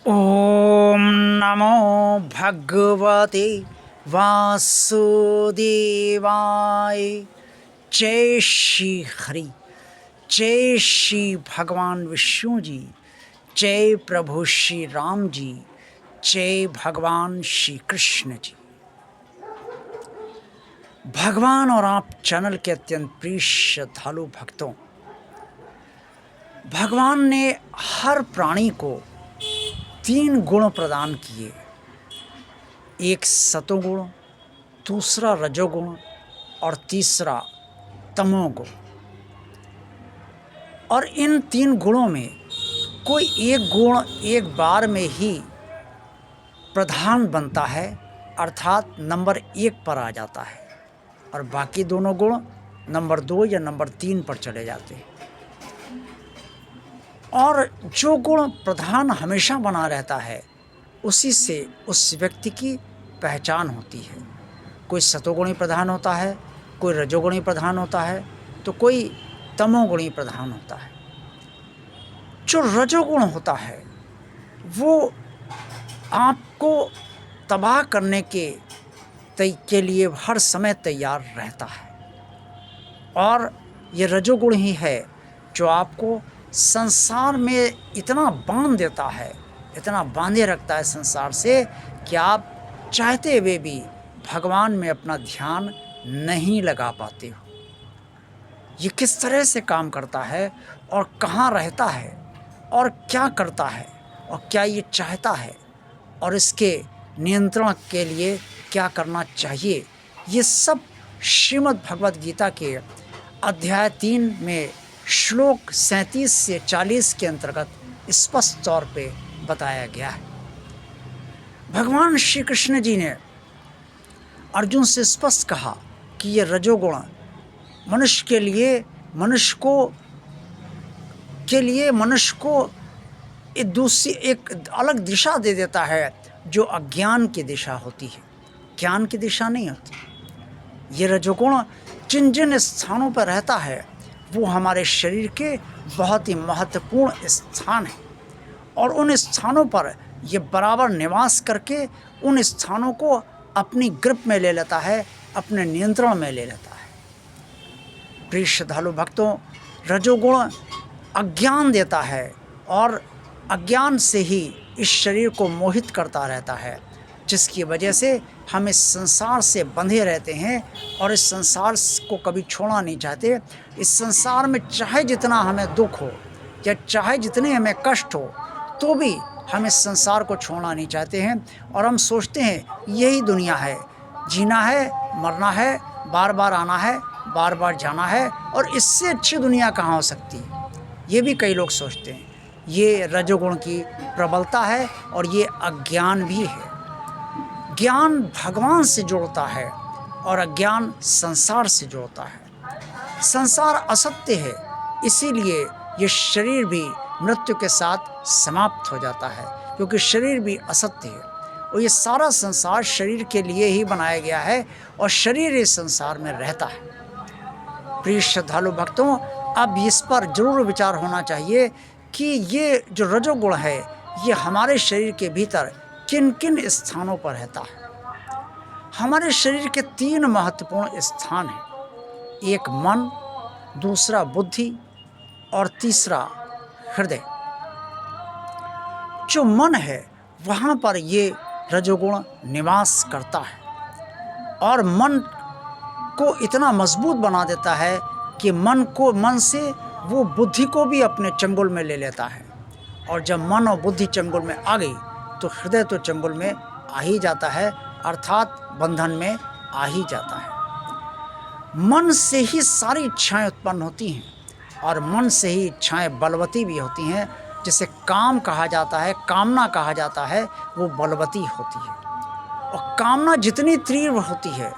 ओम नमो भगवते वासुदेवाय। जय श्री हरि, जय श्री भगवान विष्णु जी, जय प्रभु श्री राम जी, जय भगवान श्री कृष्ण जी। भगवान और आप चैनल के अत्यंत प्रिय श्रद्धालु भक्तों, भगवान ने हर प्राणी को 3 गुण प्रदान किए। एक सतोगुण, दूसरा रजोगुण और तीसरा तमोगुण। और इन 3 गुणों में कोई एक गुण एक बार में ही प्रधान बनता है, अर्थात नंबर 1 पर आ जाता है, और बाकी दोनों गुण नंबर 2 या नंबर 3 पर चले जाते हैं। और जो गुण प्रधान हमेशा बना रहता है, उसी से उस व्यक्ति की पहचान होती है। कोई सतोगुणी प्रधान होता है, कोई रजोगुणी प्रधान होता है, तो कोई तमोगुणी प्रधान होता है। जो रजोगुण होता है वो आपको तबाह करने के लिए हर समय तैयार रहता है, और ये रजोगुण ही है जो आपको संसार में इतना बांध देता है, इतना बांधे रखता है संसार से, कि आप चाहते हुए भी भगवान में अपना ध्यान नहीं लगा पाते हो। ये किस तरह से काम करता है और कहाँ रहता है और क्या करता है और क्या ये चाहता है और इसके नियंत्रण के लिए क्या करना चाहिए, ये सब श्रीमद् भगवद गीता के अध्याय 3 में श्लोक 37 से 40 के अंतर्गत स्पष्ट तौर पे बताया गया है। भगवान श्री कृष्ण जी ने अर्जुन से स्पष्ट कहा कि ये रजोगुण मनुष्य के लिए एक अलग दिशा दे देता है, जो अज्ञान की दिशा होती है, ज्ञान की दिशा नहीं होती। ये रजोगुण जिन जिन स्थानों पर रहता है वो हमारे शरीर के बहुत ही महत्वपूर्ण स्थान हैं, और उन स्थानों पर ये बराबर निवास करके उन स्थानों को अपनी ग्रिप में ले लेता है, अपने नियंत्रण में ले लेता है। प्रिय श्रद्धालु भक्तों, रजोगुण अज्ञान देता है, और अज्ञान से ही इस शरीर को मोहित करता रहता है, जिसकी वजह से हम इस संसार से बंधे रहते हैं और इस संसार को कभी छोड़ना नहीं चाहते। इस संसार में चाहे जितना हमें दुख हो या चाहे जितने हमें कष्ट हो, तो भी हम इस संसार को छोड़ना नहीं चाहते हैं, और हम सोचते हैं यही दुनिया है, जीना है, मरना है, बार बार आना है, बार बार जाना है, और इससे अच्छी दुनिया कहाँ हो सकती है, ये भी कई लोग सोचते हैं। ये रजोगुण की प्रबलता है और ये अज्ञान भी है। ज्ञान भगवान से जोड़ता है और अज्ञान संसार से जोड़ता है। संसार असत्य है, इसीलिए ये शरीर भी मृत्यु के साथ समाप्त हो जाता है, क्योंकि शरीर भी असत्य है, और ये सारा संसार शरीर के लिए ही बनाया गया है, और शरीर इस संसार में रहता है। प्रिय श्रद्धालु भक्तों, अब इस पर जरूर विचार होना चाहिए कि ये जो रजोगुण है ये हमारे शरीर के भीतर किन किन स्थानों पर रहता है। हमारे शरीर के 3 महत्वपूर्ण स्थान हैं। एक मन, दूसरा बुद्धि और तीसरा हृदय। जो मन है वहाँ पर ये रजोगुण निवास करता है, और मन को इतना मजबूत बना देता है कि मन से वो बुद्धि को भी अपने चंगुल में ले लेता है, और जब मन और बुद्धि चंगुल में आ गई तो हृदय तो चंगुल में आ ही जाता है, अर्थात बंधन में आ ही जाता है। मन से ही सारी इच्छाएं उत्पन्न होती हैं, और मन से ही इच्छाएं बलवती भी होती हैं, जिसे काम कहा जाता है, कामना कहा जाता है, वो बलवती होती है। और कामना जितनी तीव्र होती है,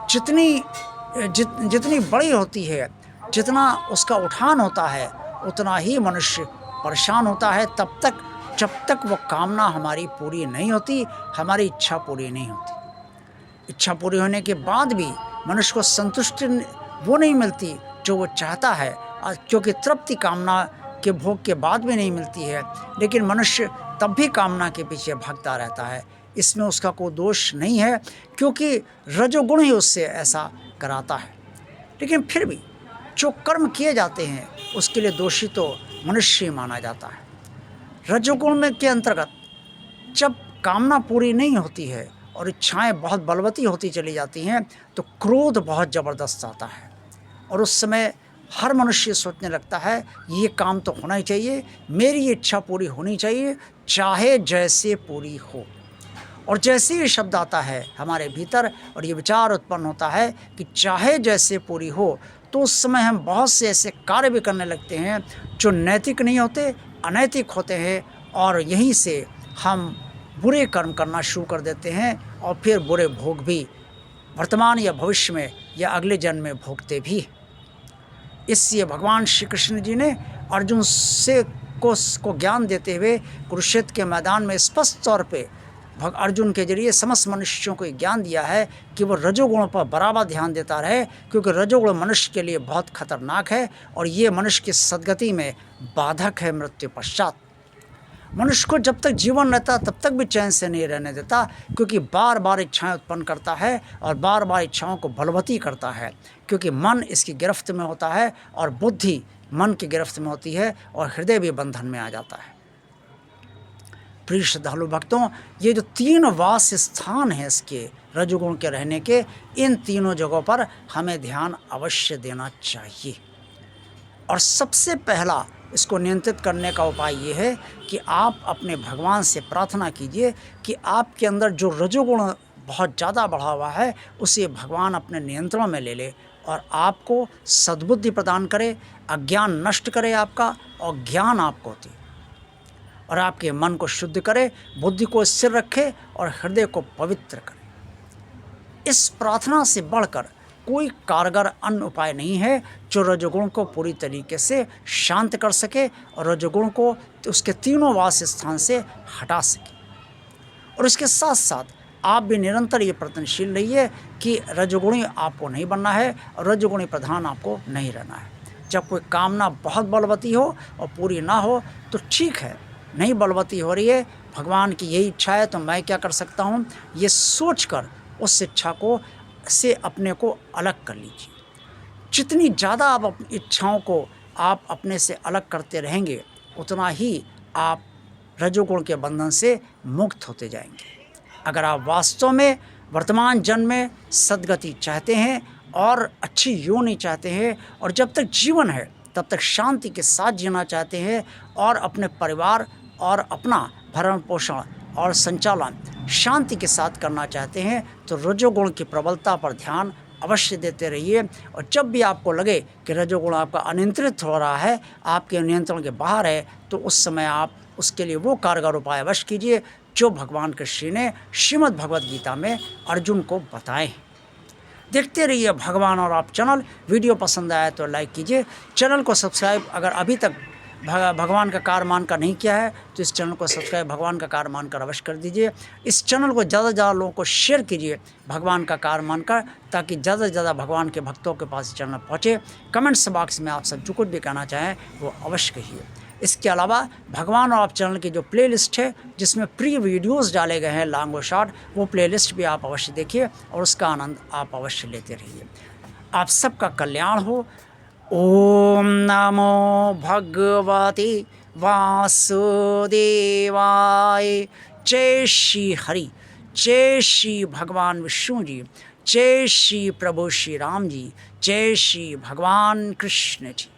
जितनी बड़ी होती है, जितना उसका उठान होता है, उतना ही मनुष्य परेशान होता है, तब तक जब तक वो कामना हमारी पूरी नहीं होती, हमारी इच्छा पूरी नहीं होती। इच्छा पूरी होने के बाद भी मनुष्य को संतुष्टि वो नहीं मिलती जो वो चाहता है, क्योंकि तृप्ति कामना के भोग के बाद भी नहीं मिलती है। लेकिन मनुष्य तब भी कामना के पीछे भागता रहता है। इसमें उसका कोई दोष नहीं है, क्योंकि रजोगुण ही उससे ऐसा कराता है। लेकिन फिर भी जो कर्म किए जाते हैं उसके लिए दोषी तो मनुष्य ही माना जाता है। रजोगुण में के अंतर्गत जब कामना पूरी नहीं होती है और इच्छाएं बहुत बलवती होती चली जाती हैं तो क्रोध बहुत ज़बरदस्त आता है, और उस समय हर मनुष्य सोचने लगता है ये काम तो होना ही चाहिए, मेरी इच्छा पूरी होनी चाहिए, चाहे जैसे पूरी हो। और जैसे ही शब्द आता है हमारे भीतर और ये विचार उत्पन्न होता है कि चाहे जैसे पूरी हो, तो उस समय हम बहुत से ऐसे कार्य भी करने लगते हैं जो नैतिक नहीं होते, अनैतिक होते हैं, और यहीं से हम बुरे कर्म करना शुरू कर देते हैं और फिर बुरे भोग भी वर्तमान या भविष्य में या अगले जन्म में भोगते भी। इसलिए भगवान श्री कृष्ण जी ने अर्जुन से को ज्ञान देते हुए कुरुक्षेत्र के मैदान में स्पष्ट तौर पे अर्जुन के जरिए समस्त मनुष्यों को ज्ञान दिया है कि वो रजोगुण पर बराबर ध्यान देता रहे, क्योंकि रजोगुण मनुष्य के लिए बहुत खतरनाक है और ये मनुष्य की सद्गति में बाधक है। मृत्यु पश्चात मनुष्य को जब तक जीवन रहता तब तक भी चैन से नहीं रहने देता, क्योंकि बार बार इच्छाएं उत्पन्न करता है और बार बार इच्छाओं को बलवती करता है, क्योंकि मन इसकी गिरफ्त में होता है और बुद्धि मन की गिरफ्त में होती है और हृदय भी बंधन में आ जाता है। प्रिय श्रद्धालु भक्तों, ये जो 3 वास स्थान हैं इसके रजोगुण के रहने के, इन तीनों जगहों पर हमें ध्यान अवश्य देना चाहिए। और सबसे पहला इसको नियंत्रित करने का उपाय ये है कि आप अपने भगवान से प्रार्थना कीजिए कि आपके अंदर जो रजोगुण बहुत ज़्यादा बढ़ा हुआ है उसे भगवान अपने नियंत्रण में ले ले और आपको सद्बुद्धि प्रदान करे, अज्ञान नष्ट करे आपका और ज्ञान आपको दे, और आपके मन को शुद्ध करे, बुद्धि को स्थिर रखे और हृदय को पवित्र करे। इस प्रार्थना से बढ़कर कोई कारगर अन्य उपाय नहीं है जो रजोगुण को पूरी तरीके से शांत कर सके और रजोगुण को उसके तीनों वास स्थान से हटा सके। और इसके साथ साथ आप भी निरंतर ये प्रयत्नशील रहिए कि रजोगुणी आपको नहीं बनना है और रजोगुणी प्रधान आपको नहीं रहना है। जब कोई कामना बहुत बलवती हो और पूरी ना हो तो ठीक है, नहीं बलवती हो रही है, भगवान की यही इच्छा है तो मैं क्या कर सकता हूँ, ये सोचकर उस इच्छा को से अपने को अलग कर लीजिए। जितनी ज़्यादा आप अपनी इच्छाओं को आप अपने से अलग करते रहेंगे उतना ही आप रजोगुण के बंधन से मुक्त होते जाएंगे। अगर आप वास्तव में वर्तमान जन्म में सद्गति चाहते हैं और अच्छी योनि चाहते हैं और जब तक जीवन है तब तक शांति के साथ जीना चाहते हैं और अपने परिवार और अपना भरण पोषण और संचालन शांति के साथ करना चाहते हैं तो रजोगुण की प्रबलता पर ध्यान अवश्य देते रहिए। और जब भी आपको लगे कि रजोगुण आपका अनियंत्रित हो रहा है, आपके नियंत्रण के बाहर है, तो उस समय आप उसके लिए वो कारगर उपाय अवश्य कीजिए जो भगवान कृष्ण ने श्रीमद् भगवद गीता में अर्जुन को बताए। देखते रहिए भगवान और आप चैनल। वीडियो पसंद आया तो लाइक कीजिए, चैनल को सब्सक्राइब अगर अभी तक भगवान का कार्य मानकर नहीं किया है तो इस चैनल को सब्सक्राइब भगवान का कार्य मानकर अवश्य कर दीजिए। इस चैनल को ज़्यादा से ज़्यादा लोगों को शेयर कीजिए भगवान का कार्य मानकर, ताकि ज़्यादा से ज़्यादा भगवान के भक्तों के पास चैनल पहुँचे। कमेंट्स बॉक्स में आप सब जो कुछ भी कहना चाहें वो अवश्य कहिए। इसके अलावा भगवान और आप चैनल की जो प्लेलिस्ट है जिसमें प्री वीडियोस डाले गए हैं लॉन्ग और शॉर्ट, वो प्लेलिस्ट भी आप अवश्य देखिए और उसका आनंद आप अवश्य लेते रहिए। आप सबका कल्याण हो। ओम नमो भगवते वासुदेवाय। जय श्री हरि, जय श्री भगवान विष्णु जी, जय श्री प्रभु श्री राम जी, जय श्री भगवान कृष्ण जी।